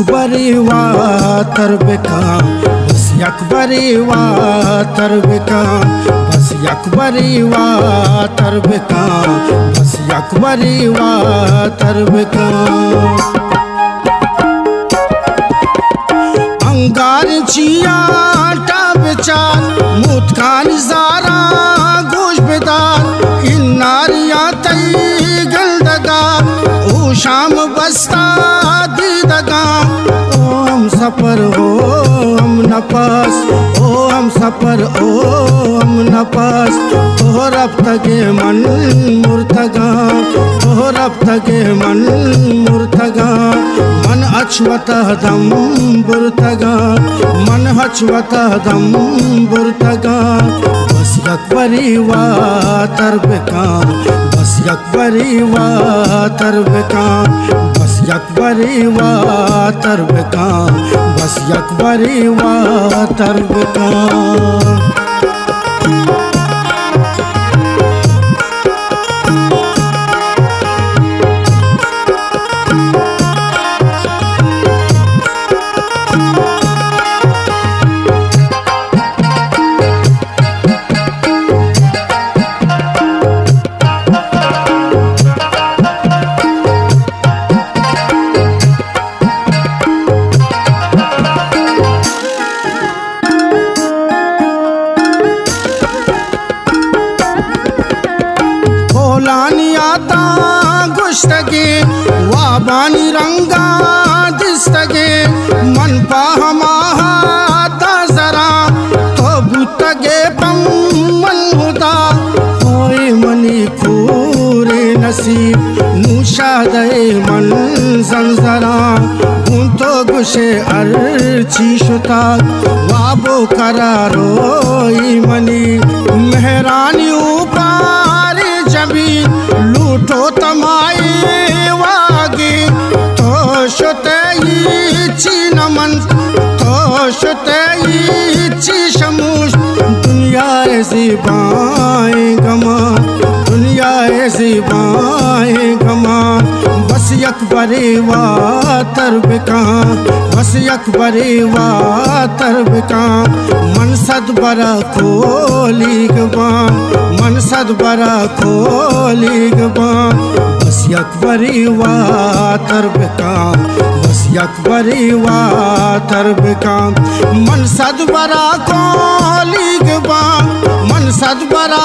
अकबरी वा तरबका बस अकबरी वा तरबका बस अकबरी वा तरबका बस अकबरी वा तरबका अंगार चिया टाबचार मुतखान जारा गोश बेदार इन्नारिया तई गलदगा ओ शाम बस्ता दीदगा ओम सफर हो हम नपास ओ हम सफर ओ हम नपास ओ रब तगे मन मुर्तगा ओ रब तगे मन मुर्तगा मन अछवत दम बुर्तगा मन हछवत दम बुर्तगा बस अकबरी वा तरबका बस अकबरी वा तरबका बस अकबरी वा तरबका बस अकबरी वा तरबका लानी आता गुश्तगे वाबानी रंगा दिस्तगे मन पा हमाहा ता जरा तो बुतगे पम मन हुदा होए मनी खूरे नसीब नुशादे मन जंजरा तो गुशे अर्ची शुता वाबो करारो मनी मेहरानी ऊपर जबी लूटो तमाए वागे तो शुतई ची नमन तो शुतई ची शमूश दुनिया ऐसी बाएं गमा दुनिया ऐसी बाएं गमा बस अकबरी वा तरबका बस अकबरी वा तरबका मन सद बरा खोली गबा मन सद बरा खोली गबा बस अकबरी वा तरबका बस अकबरी वा तरबका मन सद बरा खोली गबा मन सद बरा